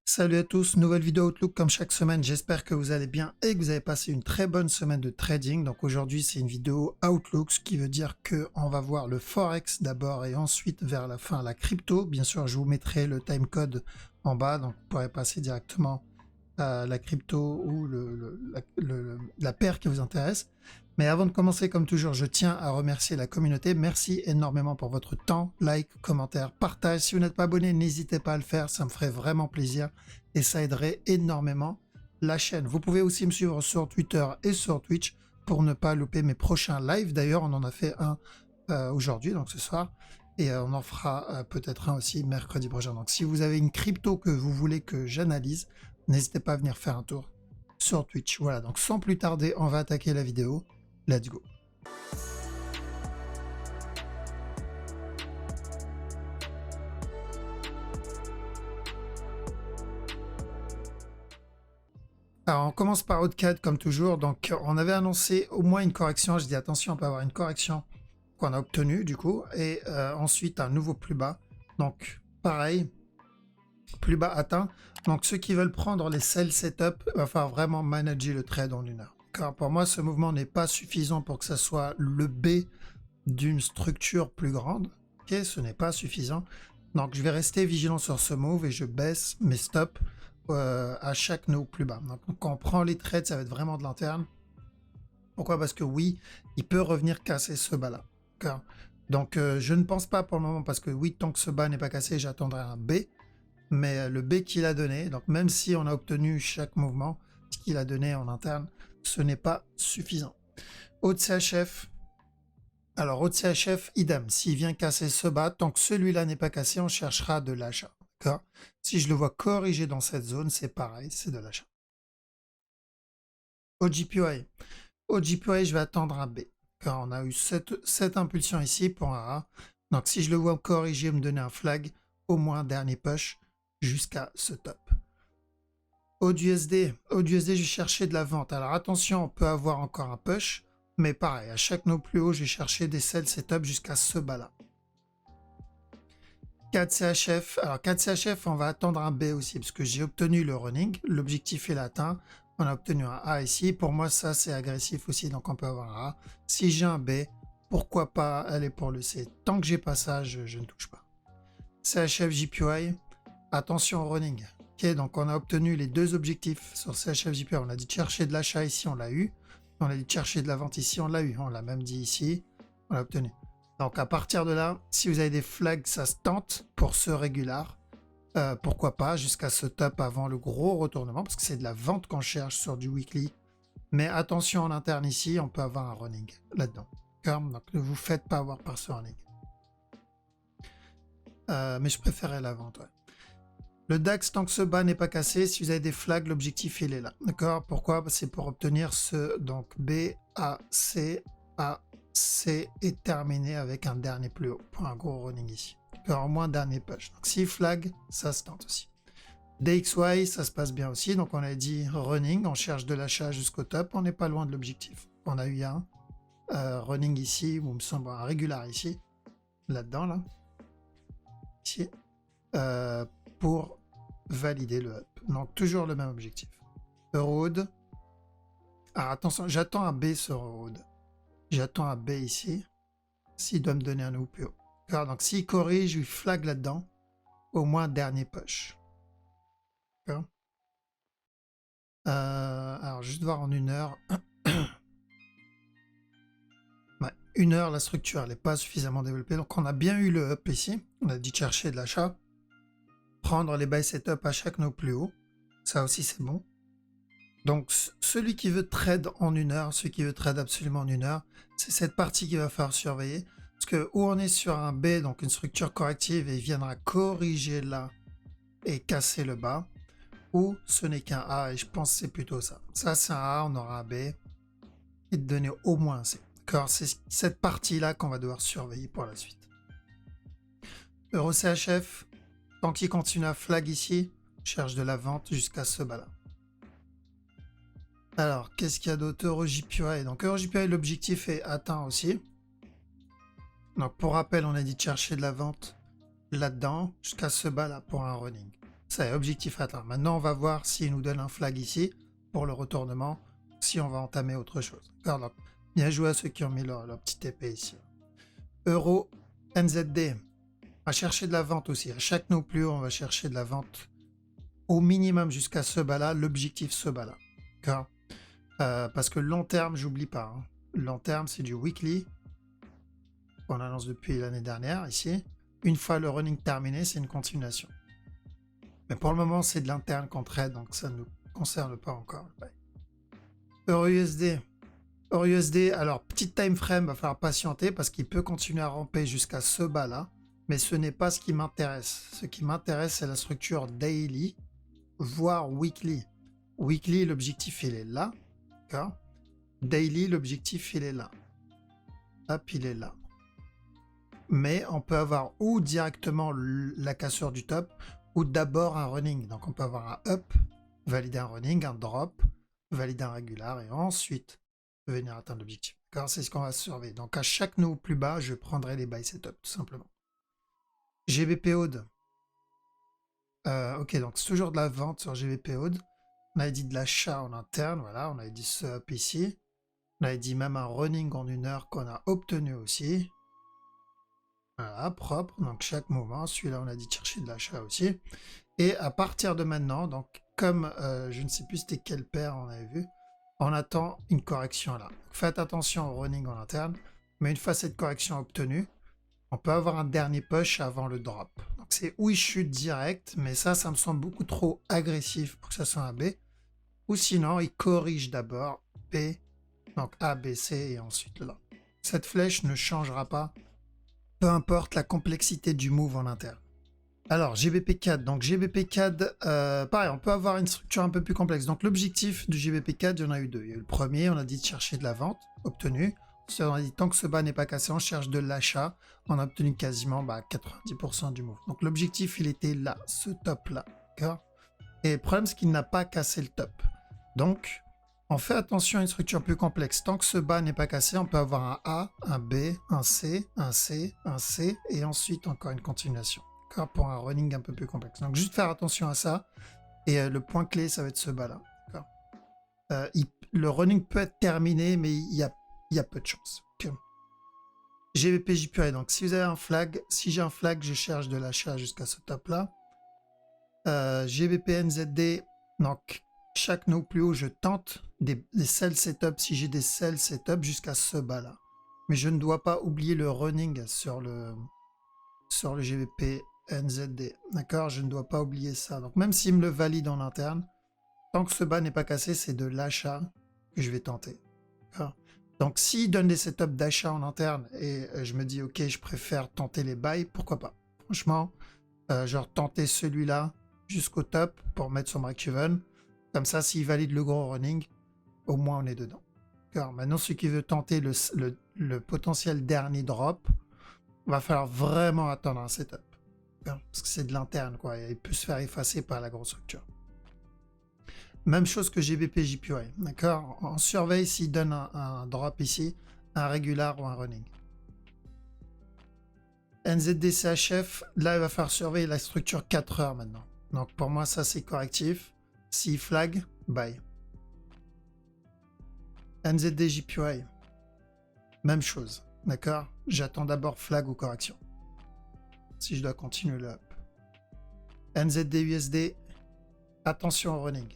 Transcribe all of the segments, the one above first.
Salut à tous, nouvelle vidéo Outlook comme chaque semaine, j'espère que vous allez bien et que vous avez passé une très bonne semaine de trading. Donc aujourd'hui c'est une vidéo Outlook, ce qui veut dire que on va voir le Forex d'abord et ensuite vers la fin la crypto. Bien sûr je vous mettrai le timecode en bas, donc vous pourrez passer directement à la crypto ou la paire qui vous intéresse. Mais avant de commencer, comme toujours, je tiens à remercier la communauté. Merci énormément pour votre temps, like, commentaire, partage. Si vous n'êtes pas abonné, n'hésitez pas à le faire, ça me ferait vraiment plaisir et ça aiderait énormément la chaîne. Vous pouvez aussi me suivre sur Twitter et sur Twitch pour ne pas louper mes prochains lives. D'ailleurs, on en a fait un aujourd'hui, donc ce soir, et on en fera peut-être un aussi mercredi prochain. Donc si vous avez une crypto que vous voulez que j'analyse, n'hésitez pas à venir faire un tour sur Twitch. Voilà, donc sans plus tarder, on va attaquer la vidéo. Let's go. Alors on commence par Outcad comme toujours. Donc on avait annoncé au moins une correction. Je dis attention, on peut avoir une correction qu'on a obtenue du coup. Et ensuite un nouveau plus bas. Donc pareil, plus bas atteint. Donc ceux qui veulent prendre les sell setup, il va falloir vraiment manager le trade en une heure. Car pour moi ce mouvement n'est pas suffisant pour que ça soit le B d'une structure plus grande. Ok, ce n'est pas suffisant. Donc je vais rester vigilant sur ce move et je baisse mes stops à chaque nœud plus bas. Donc quand on prend les trades, ça va être vraiment de l'interne. Pourquoi? Parce que oui, il peut revenir casser ce bas là. Donc je ne pense pas pour le moment, parce que oui, tant que ce bas n'est pas cassé, j'attendrai un B. Mais le B qu'il a donné, donc même si on a obtenu chaque mouvement, ce qu'il a donné en interne, ce n'est pas suffisant. Haut de CHF, alors au CHF, idem, s'il vient casser ce bas, tant que celui-là n'est pas cassé, on cherchera de l'achat. Si je le vois corriger dans cette zone, c'est pareil, c'est de l'achat. Au JPY, je vais attendre un B. Car on a eu cette impulsion ici pour un A. Donc si je le vois corriger, me donner un flag, au moins dernier push jusqu'à ce top. Au USD, je vais chercher de la vente. Alors attention, on peut avoir encore un push. Mais pareil, à chaque nœud plus haut, je vais chercher des sell setup jusqu'à ce bas-là. 4 CHF. Alors 4 CHF, on va attendre un B aussi, parce que j'ai obtenu le running. L'objectif est atteint. On a obtenu un A ici. Pour moi, ça, c'est agressif aussi, donc on peut avoir un A. Si j'ai un B, pourquoi pas aller pour le C? Tant que j'ai pas ça, je ne touche pas. CHF JPY, attention au running. Ok, donc on a obtenu les deux objectifs sur CHF JPY. On a dit chercher de l'achat ici, on l'a eu. On a dit chercher de la vente ici, on l'a eu. On l'a même dit ici, on l'a obtenu. Donc à partir de là, si vous avez des flags, ça se tente pour ce régular. Pourquoi pas jusqu'à ce top avant le gros retournement, parce que c'est de la vente qu'on cherche sur du weekly. Mais attention en interne ici, on peut avoir un running là-dedans. Donc ne vous faites pas avoir par ce running. Mais je préférais la vente, ouais. Le DAX, tant que ce bas n'est pas cassé, si vous avez des flags, l'objectif il est là. D'accord? Pourquoi? C'est pour obtenir ce donc B, A, C, A, C et terminer avec un dernier plus haut pour un gros running ici. D'accord? Au moins dernier push. Donc si flag, ça se tente aussi. DXY, ça se passe bien aussi. Donc on a dit running, on cherche de l'achat jusqu'au top. On n'est pas loin de l'objectif. On a eu un running ici, ou il me semble un régular ici. Là-dedans, là. Ici. Pour valider le up. Donc toujours le même objectif. Eurohood. Alors attention, j'attends un B sur Eurohood. J'attends un B ici. S'il doit me donner un nouveau plus haut. Alors, donc s'il corrige, je lui flag là-dedans. Au moins dernier push. Alors juste voir en une heure. Ouais, une heure, la structure elle n'est pas suffisamment développée. Donc on a bien eu le up ici. On a dit chercher de l'achat. Prendre les buy setup à chaque nœud plus haut. Ça aussi c'est bon. Donc celui qui veut trade en une heure, celui qui veut trade absolument en une heure, c'est cette partie qu'il va falloir surveiller. Parce que où on est sur un B, donc une structure corrective, et il viendra corriger là et casser le bas. Ou ce n'est qu'un A, et je pense que c'est plutôt ça. Ça c'est un A, on aura un B. Et de donner au moins un C. D'accord, c'est cette partie-là qu'on va devoir surveiller pour la suite. Euro CHF, tant qu'il continue à flag ici, cherche de la vente jusqu'à ce bas-là. Alors, qu'est-ce qu'il y a d'autre? Euro JPY. Donc, Euro JPY, l'objectif est atteint aussi. Donc, pour rappel, on a dit de chercher de la vente là-dedans jusqu'à ce bas-là pour un running. Ça y est, objectif atteint. Maintenant, on va voir s'il nous donne un flag ici pour le retournement, si on va entamer autre chose. D'accord, donc, bien joué à ceux qui ont mis leur petite épée ici. Euro NZD. On va chercher de la vente aussi. À chaque no plus haut, on va chercher de la vente au minimum jusqu'à ce bas-là. L'objectif, ce bas-là. D'accord, parce que long terme, j'oublie pas. Hein. Long terme, c'est du weekly. On annonce depuis l'année dernière ici. Une fois le running terminé, c'est une continuation. Mais pour le moment, c'est de l'interne qu'on traite, donc ça ne nous concerne pas encore. Euro USD. Euro USD, alors petit time frame, va falloir patienter parce qu'il peut continuer à ramper jusqu'à ce bas-là. Mais ce n'est pas ce qui m'intéresse. Ce qui m'intéresse, c'est la structure daily, voire weekly. Weekly, l'objectif, il est là. D'accord. Daily, l'objectif, il est là. Hop, il est là. Mais on peut avoir ou directement la cassure du top, ou d'abord un running. Donc on peut avoir un up, valider un running, un drop, valider un régular, et ensuite venir atteindre l'objectif. D'accord, c'est ce qu'on va surveiller. Donc à chaque nœud plus bas, je prendrai les buy setup, tout simplement. GBP Aude. Ok, donc c'est toujours de la vente sur GBP Aude. On avait dit de l'achat en interne, voilà, on avait dit ce up ici. On avait dit même un running en 1 heure qu'on a obtenu aussi. Voilà, propre, donc chaque moment, celui-là on a dit chercher de l'achat aussi. Et à partir de maintenant, donc comme je ne sais plus c'était quelle paire on avait vu, on attend une correction là. Donc, faites attention au running en interne, mais une fois cette correction obtenue, on peut avoir un dernier push avant le drop. Donc c'est où il chute direct, mais ça me semble beaucoup trop agressif pour que ça soit un B. Ou sinon, il corrige d'abord B, donc A, B, C et ensuite là. Cette flèche ne changera pas, peu importe la complexité du move en interne. Alors, GBP4. Donc, GBP4, pareil, on peut avoir une structure un peu plus complexe. Donc, l'objectif du GBP4, il y en a eu deux. Il y a eu le premier, on a dit de chercher de la vente, obtenue. Ensuite, on a dit tant que ce bas n'est pas cassé, on cherche de l'achat. On a obtenu quasiment 90% du move. Donc, l'objectif, il était là, ce top-là. D'accord. Et le problème, c'est qu'il n'a pas cassé le top. Donc, on fait attention à une structure plus complexe. Tant que ce bas n'est pas cassé, on peut avoir un A, un B, un C, un C, un C, et ensuite encore une continuation. Pour un running un peu plus complexe. Donc juste faire attention à ça. Et le point clé, ça va être ce bas-là. Le running peut être terminé, mais il y a peu de chance. Okay. GBP JPY. Donc si vous avez un flag, si j'ai un flag, je cherche de l'achat jusqu'à ce top-là. GBP NZD. Donc chaque nœud plus haut, je tente des sell setup si j'ai des sell setup jusqu'à ce bas-là. Mais je ne dois pas oublier le running sur le GBP NZD. D'accord, je ne dois pas oublier ça. Donc même s'il me le valide en interne, tant que ce bas n'est pas cassé, c'est de l'achat que je vais tenter. Donc s'il donne des setups d'achat en interne et je me dis ok, je préfère tenter les buys, pourquoi pas. Franchement, genre tenter celui-là jusqu'au top pour mettre son break-even. Comme ça, s'il valide le gros running, au moins on est dedans. Maintenant, celui qui veut tenter le potentiel dernier drop, va falloir vraiment attendre un setup. Parce que c'est de l'interne, quoi. Il peut se faire effacer par la grosse structure. Même chose que GBP JPY. D'accord. On surveille s'il donne un drop ici, un régular ou un running. NZD CHF, là, il va falloir surveiller la structure 4 heures maintenant. Donc pour moi, ça, c'est correctif. S'il flag, buy. NZD JPY, même chose. D'accord. J'attends d'abord flag ou correction. Si je dois continuer le up. NZD USD, attention au running.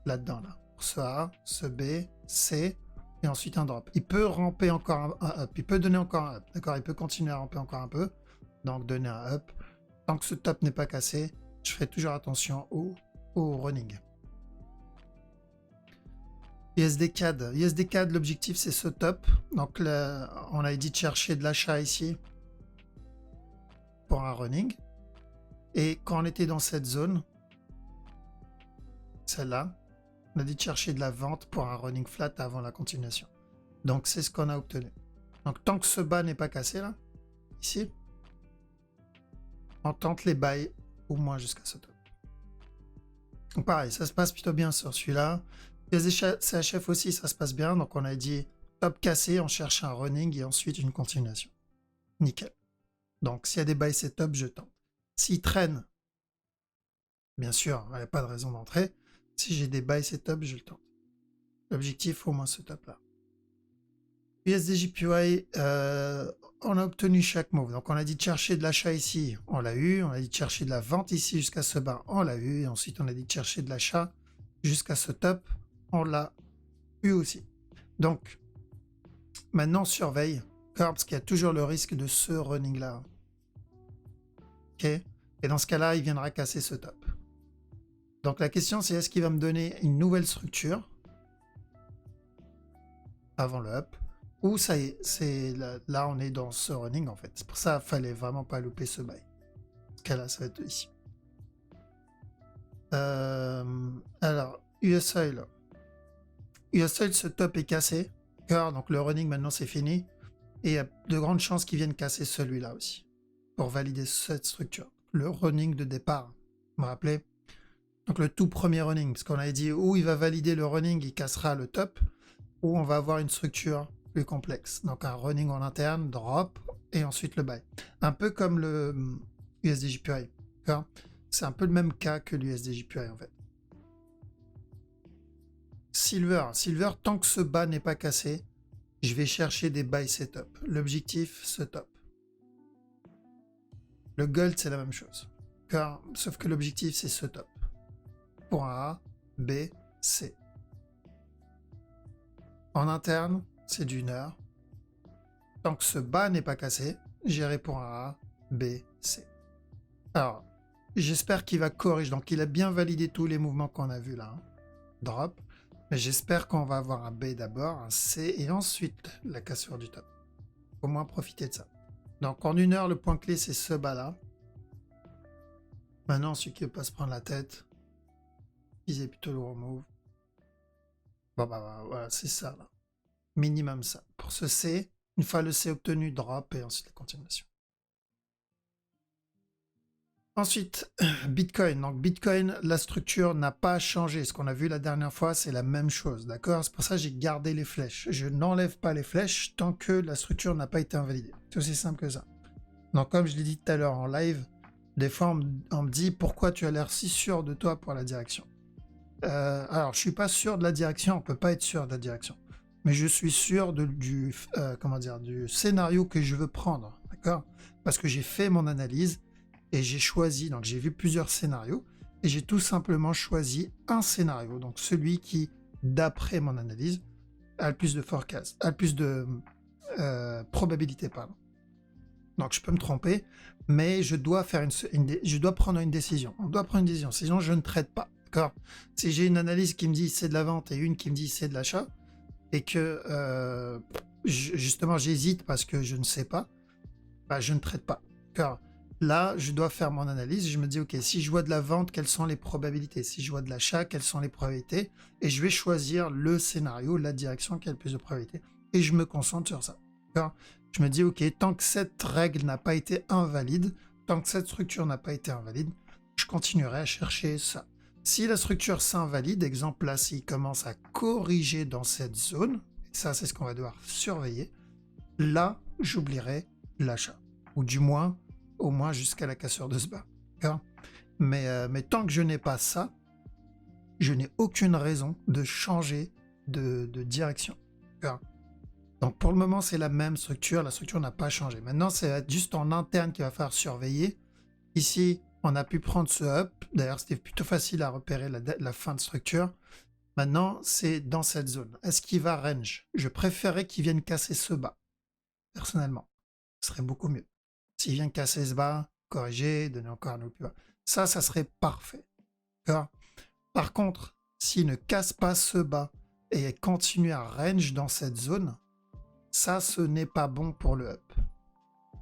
Là-dedans, là. Ce A, ce B, C, et ensuite un drop. Il peut ramper encore un up. Il peut donner encore un up. D'accord. Il peut continuer à ramper encore un peu. Donc donner un up. Tant que ce top n'est pas cassé, je ferai toujours attention au running. USD CAD. USD CAD, l'objectif c'est ce top. Donc là, on a dit de chercher de l'achat ici pour un running. Et quand on était dans cette zone, celle-là, on a dit de chercher de la vente pour un running flat avant la continuation. Donc c'est ce qu'on a obtenu. Donc tant que ce bas n'est pas cassé là, ici, on tente les buys au moins jusqu'à ce top. Donc pareil, ça se passe plutôt bien sur celui-là. Les CHF aussi, ça se passe bien. Donc on a dit top cassé, on cherche un running et ensuite une continuation. Nickel. Donc s'il y a des buy setup, je tente. S'il traîne Bien sûr, il n'y a pas de raison d'entrer. Si j'ai des buy setup, je le tente. L'objectif, au moins ce top-là. USDJPY, on a obtenu chaque move. Donc on a dit de chercher de l'achat ici, on l'a eu. On a dit de chercher de la vente ici jusqu'à ce bas, on l'a eu. Et ensuite on a dit de chercher de l'achat jusqu'à ce top, on l'a eu aussi. Donc maintenant on surveille, parce qu'il y a toujours le risque de ce running là. Ok. Et dans ce cas-là, il viendra casser ce top. Donc la question c'est est-ce qu'il va me donner une nouvelle structure avant le up, ou ça y est, là on est dans ce running en fait. C'est pour ça qu'il fallait vraiment pas louper ce buy. Ce cas-là, ça va être ici. Alors, US Oil. US Oil, ce top est cassé. Donc le running maintenant c'est fini. Et il y a de grandes chances qu'ils viennent casser celui-là aussi. Pour valider cette structure. Le running de départ. Vous me rappelez? Donc le tout premier running. Parce qu'on avait dit où il va valider le running, il cassera le top. Où on va avoir une structure plus complexe. Donc un running en interne, drop, et ensuite le buy. Un peu comme le USDJPY. C'est un peu le même cas que l'USDJPY en fait. Silver, tant que ce bas n'est pas cassé, je vais chercher des buy setup. L'objectif, ce top. Le gold, c'est la même chose. Sauf que l'objectif, c'est ce top. Point A, B, C. En interne, c'est d'une heure. Tant que ce bas n'est pas cassé, j'irai pour un A, B, C. Alors, j'espère qu'il va corriger. Donc, il a bien validé tous les mouvements qu'on a vus là. Hein. Drop. Mais j'espère qu'on va avoir un B d'abord, un C, et ensuite la cassure du top. Au moins profiter de ça. Donc, en une heure, le point clé, c'est ce bas-là. Maintenant, celui qui ne veut pas se prendre la tête, visez plutôt le remove. Bon, voilà, c'est ça, là. Minimum ça. Pour ce C, une fois le C obtenu, drop, et ensuite la continuation. Ensuite, Bitcoin. Donc Bitcoin, la structure n'a pas changé. Ce qu'on a vu la dernière fois, c'est la même chose, d'accord? C'est pour ça que j'ai gardé les flèches. Je n'enlève pas les flèches tant que la structure n'a pas été invalidée. C'est aussi simple que ça. Donc comme je l'ai dit tout à l'heure en live, des fois on me dit pourquoi tu as l'air si sûr de toi pour la direction. Alors je suis pas sûr de la direction, on peut pas être sûr de la direction. Mais je suis sûr du scénario que je veux prendre, d'accord? Parce que j'ai fait mon analyse et j'ai choisi, donc j'ai vu plusieurs scénarios et j'ai tout simplement choisi un scénario, donc celui qui, d'après mon analyse, a le plus de forecast, a le plus de probabilité, pardon. Donc je peux me tromper, mais je dois je dois prendre une décision. On doit prendre une décision, sinon je ne traite pas, d'accord? Si j'ai une analyse qui me dit c'est de la vente et une qui me dit c'est de l'achat, et que justement j'hésite parce que je ne sais pas, bah, je ne traite pas. Car là, je dois faire mon analyse. Je me dis, ok, si je vois de la vente, quelles sont les probabilités? Si je vois de l'achat, quelles sont les probabilités? Et je vais choisir le scénario, la direction qui a le plus de probabilités. Et je me concentre sur ça. Je me dis, ok, tant que cette règle n'a pas été invalide, tant que cette structure n'a pas été invalide, je continuerai à chercher ça. Si la structure s'invalide, exemple là, s'il commence à corriger dans cette zone, et ça c'est ce qu'on va devoir surveiller, là, j'oublierai l'achat. Ou du moins, au moins jusqu'à la cassure de ce bas. Mais tant que je n'ai pas ça, je n'ai aucune raison de changer de direction. Donc pour le moment, c'est la même structure. La structure n'a pas changé. Maintenant, c'est juste en interne qu'il va falloir surveiller. Ici, on a pu prendre ce up. D'ailleurs, c'était plutôt facile à repérer la fin de structure. Maintenant, c'est dans cette zone. Est-ce qu'il va range? Je préférais qu'il vienne casser ce bas, personnellement. Ce serait beaucoup mieux. S'il vient casser ce bas, corriger, donner encore un autre plus bas. Ça serait parfait. Par contre, s'il ne casse pas ce bas et continue à range dans cette zone, ça, ce n'est pas bon pour le up.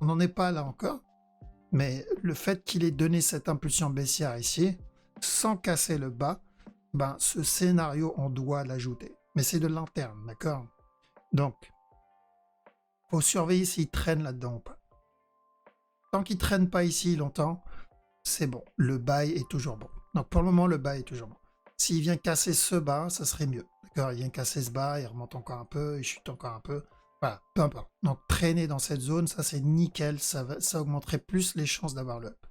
On n'en est pas là encore, mais le fait qu'il ait donné cette impulsion baissière ici, sans casser le bas, ben, ce scénario, on doit l'ajouter. Mais c'est de l'interne, d'accord? Donc, il faut surveiller s'il traîne là-dedans ou pas. Tant qu'il ne traîne pas ici longtemps, c'est bon. Le buy est toujours bon. Donc, pour le moment, le buy est toujours bon. S'il vient casser ce bas, ça serait mieux. D'accord? Il vient casser ce bas, il remonte encore un peu, il chute encore un peu. Voilà, peu importe. Donc traîner dans cette zone, ça c'est nickel, ça augmenterait plus les chances d'avoir le up.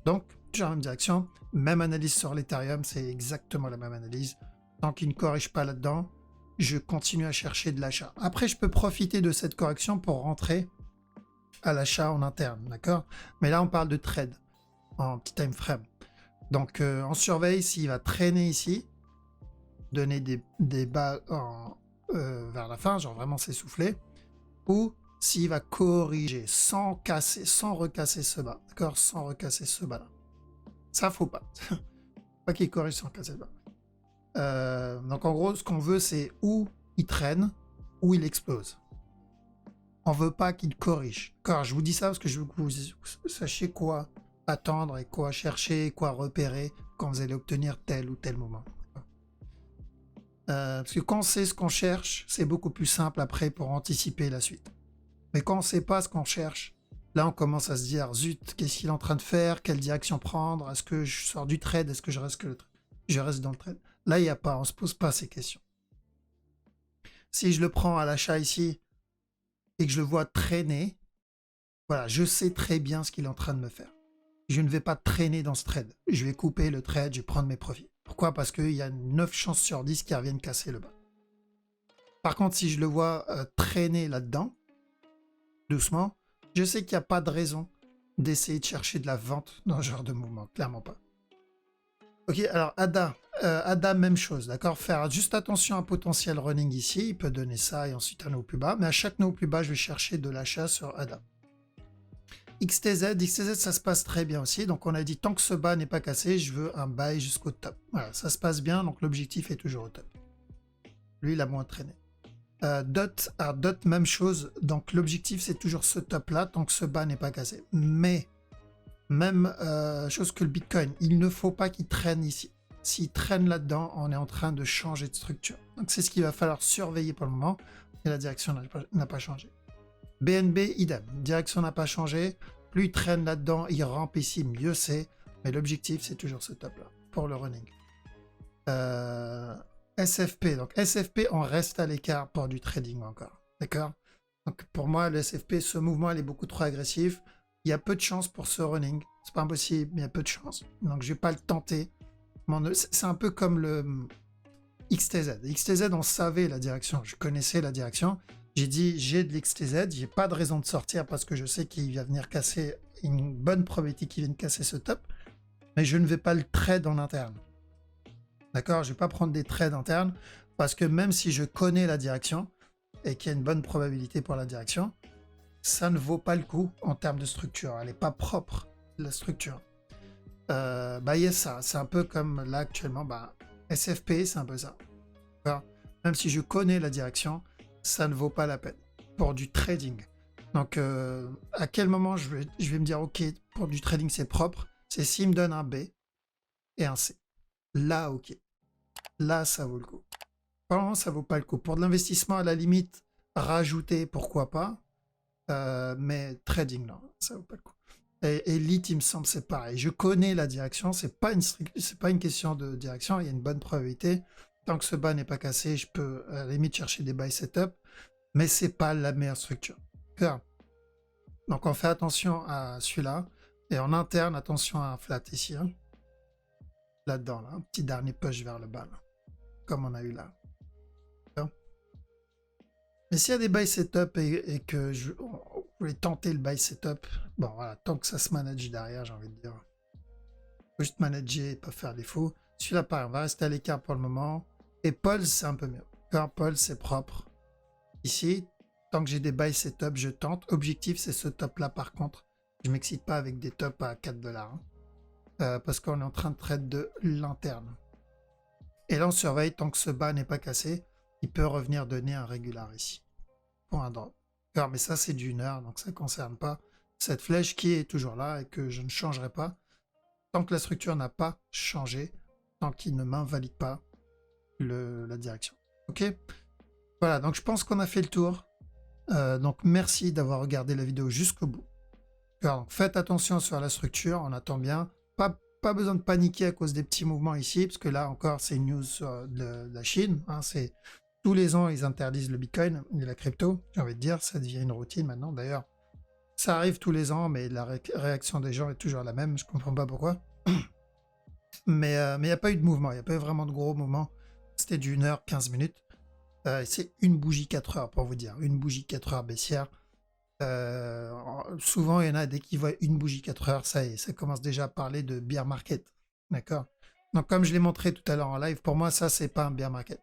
Donc, toujours la même direction, même analyse sur l'Ethereum, c'est exactement la même analyse. Tant qu'il ne corrige pas là-dedans, je continue à chercher de l'achat. Après, je peux profiter de cette correction pour rentrer à l'achat en interne, d'accord? Mais là, on parle de trade en petit time frame. Donc, on surveille s'il va traîner ici, donner des bas vers la fin, genre vraiment s'essouffler, ou s'il va corriger sans casser, sans recasser ce bas, d'accord? Sans recasser ce bas-là. Ça, faut pas. Pas qu'il corrige sans casser le bas. Donc, en gros, ce qu'on veut, c'est où il traîne, où il explose. On veut pas qu'il corrige. Car je vous dis ça parce que je veux que vous sachiez quoi attendre et quoi chercher, quoi repérer quand vous allez obtenir tel ou tel moment. Parce que quand on sait ce qu'on cherche, c'est beaucoup plus simple après pour anticiper la suite. Mais quand on ne sait pas ce qu'on cherche, là on commence à se dire zut, qu'est-ce qu'il est en train de faire, quelle direction prendre, est-ce que je sors du trade, est-ce que je reste dans le trade. Là il n'y a pas, on se pose pas ces questions. Si je le prends à l'achat ici et que je le vois traîner, voilà, je sais très bien ce qu'il est en train de me faire. Je ne vais pas traîner dans ce trade. Je vais couper le trade, je vais prendre mes profits. Pourquoi? Parce qu'il y a 9 chances sur 10 qu'ils reviennent casser le bas. Par contre, si je le vois traîner là-dedans, doucement, je sais qu'il n'y a pas de raison d'essayer de chercher de la vente dans ce genre de mouvement. Clairement pas. Ok, alors ADA, même chose, d'accord? Faire juste attention à un potentiel running ici. Il peut donner ça et ensuite un nœud plus bas. Mais à chaque nœud plus bas, je vais chercher de l'achat sur ADA. XTZ, ça se passe très bien aussi. Donc on a dit tant que ce bas n'est pas cassé, je veux un buy jusqu'au top. Voilà, ça se passe bien, donc l'objectif est toujours au top. Lui, il a moins traîné. DOT, même chose. Donc l'objectif, c'est toujours ce top-là, tant que ce bas n'est pas cassé. Mais, même chose que le Bitcoin, il ne faut pas qu'il traîne ici. S'il traîne là-dedans, on est en train de changer de structure. Donc c'est ce qu'il va falloir surveiller pour le moment. Et la direction n'a pas changé. BNB, idem. Direction n'a pas changé. Plus il traîne là-dedans, il rampe ici, mieux c'est. Mais l'objectif, c'est toujours ce top-là pour le running. SFP. Donc SFP, on reste à l'écart pour du trading encore. D'accord? Donc pour moi, le SFP, ce mouvement, il est beaucoup trop agressif. Il y a peu de chance pour ce running. C'est pas impossible, mais il y a peu de chance. Donc je vais pas le tenter. C'est un peu comme le XTZ. XTZ, on savait la direction. Je connaissais la direction. J'ai dit, j'ai de l'XTZ, j'ai pas de raison de sortir parce que je sais qu'il va venir casser, une bonne probabilité qu'il vienne casser ce top, mais je ne vais pas le trade en interne. D'accord? Je vais pas prendre des trades internes parce que même si je connais la direction et qu'il y a une bonne probabilité pour la direction, ça ne vaut pas le coup en termes de structure. Elle n'est pas propre, la structure. Yes, ça, c'est un peu comme là actuellement, SFP, c'est un peu ça. D'accord? Même si je connais la direction, ça ne vaut pas la peine pour du trading. Donc, à quel moment je vais me dire, ok, pour du trading, c'est propre, c'est s'il me donne un B et un C. Là, ok. Là, ça vaut le coup. Pour le moment, ça vaut pas le coup. Pour de l'investissement, à la limite, rajouter, pourquoi pas. Mais trading, non, ça vaut pas le coup. Et Elite, il me semble, c'est pareil. Je connais la direction, c'est pas une question de direction, il y a une bonne probabilité. Tant que ce bas n'est pas cassé, je peux à la limite chercher des buy setup, mais c'est pas la meilleure structure. Clair. Donc on fait attention à celui-là, et en interne, attention à un flat ici. Hein. Là-dedans, là, un petit dernier push vers le bas, là, comme on a eu là. Mais s'il y a des buy setup et que on voulait tenter le buy setup, bon voilà, tant que ça se manage derrière, j'ai envie de dire. Faut juste manager et pas faire défaut. Celui-là, pareil, on va rester à l'écart pour le moment. Et Pulse, c'est un peu mieux. Pulse, c'est propre. Ici, tant que j'ai des buy setup, je tente. Objectif, c'est ce top-là, par contre. Je ne m'excite pas avec des tops à 4$. Hein. Parce qu'on est en train de trade de l'interne. Et là, on surveille, tant que ce bas n'est pas cassé, il peut revenir donner un régular ici. Pour un drop. Alors, mais ça, c'est d'une heure, donc ça ne concerne pas cette flèche qui est toujours là et que je ne changerai pas. Tant que la structure n'a pas changé, tant qu'il ne m'invalide pas la direction. Ok? Voilà, donc je pense qu'on a fait le tour. Donc merci d'avoir regardé la vidéo jusqu'au bout. Alors, donc, faites attention sur la structure, on attend bien. Pas besoin de paniquer à cause des petits mouvements ici, parce que là encore, c'est une news de la Chine. Hein, c'est tous les ans, ils interdisent le Bitcoin et la crypto. J'ai envie de dire, ça devient une routine maintenant. D'ailleurs, Ça arrive tous les ans, mais la réaction des gens est toujours la même. Je comprends pas pourquoi. Mais il n'y a pas eu de mouvement. Il n'y a pas eu vraiment de gros mouvement. C'était d'une heure, 15 minutes. C'est une bougie 4 heures, pour vous dire. Une bougie 4 heures baissière. Souvent, il y en a, dès qu'ils voient une bougie 4 heures, ça y est, ça commence déjà à parler de bear market. D'accord? Donc, comme je l'ai montré tout à l'heure en live, pour moi, ça, c'est pas un bear market.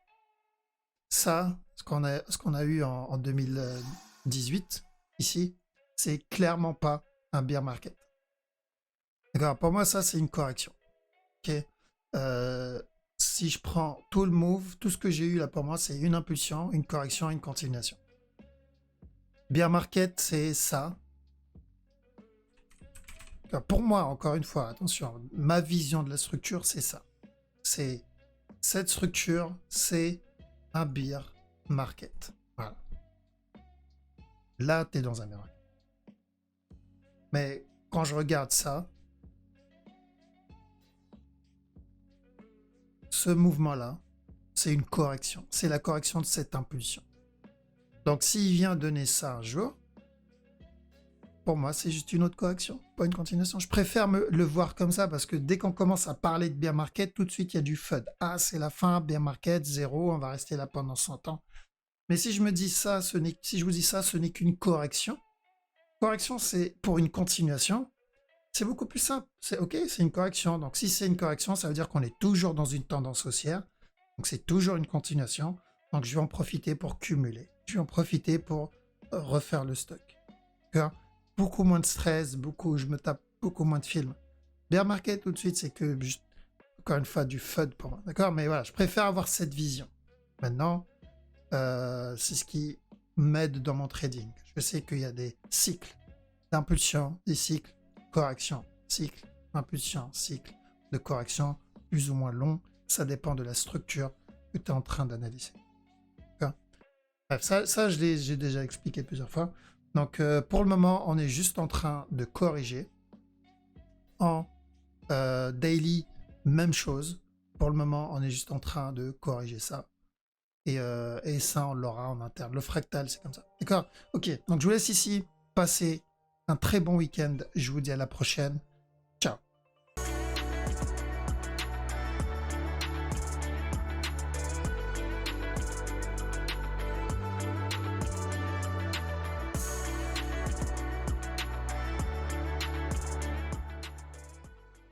Ça, ce qu'on a eu en 2018, ici, c'est clairement pas un bear market. D'accord? Pour moi, ça, c'est une correction. Ok? Si je prends tout le move, tout ce que j'ai eu là pour moi, c'est une impulsion, une correction, une continuation. Bear market, c'est ça. Pour moi, encore une fois, attention, ma vision de la structure, c'est ça. C'est cette structure, c'est un bear market. Voilà. Là, tu es dans un bear market. Mais quand je regarde ça, ce mouvement-là, c'est une correction. C'est la correction de cette impulsion. Donc, s'il vient donner ça un jour, pour moi, c'est juste une autre correction, pas une continuation. Je préfère le voir comme ça parce que dès qu'on commence à parler de bear market, tout de suite, il y a du FUD. Ah, c'est la fin, bear market, 0, on va rester là pendant 100 ans. Mais si je me dis ça, si je vous dis ça, ce n'est qu'une correction. Correction, c'est pour une continuation. C'est beaucoup plus simple. C'est OK, c'est une correction. Donc, si c'est une correction, ça veut dire qu'on est toujours dans une tendance haussière. Donc, c'est toujours une continuation. Donc, je vais en profiter pour cumuler. Je vais en profiter pour refaire le stock. D'accord? Beaucoup moins de stress, je me tape beaucoup moins de films. Bear market, tout de suite, c'est que, encore une fois, du FUD pour moi. D'accord? Mais voilà, je préfère avoir cette vision. Maintenant, c'est ce qui m'aide dans mon trading. Je sais qu'il y a des cycles d'impulsion, des cycles correction, cycle, impulsion, cycle de correction, plus ou moins long. Ça dépend de la structure que tu es en train d'analyser. Bref, ça j'ai déjà expliqué plusieurs fois. Donc, pour le moment, on est juste en train de corriger. En daily, même chose. Pour le moment, on est juste en train de corriger ça. Et ça, on l'aura en interne. Le fractal, c'est comme ça. D'accord? Ok, donc je vous laisse ici passer un très bon week-end. Je vous dis à la prochaine.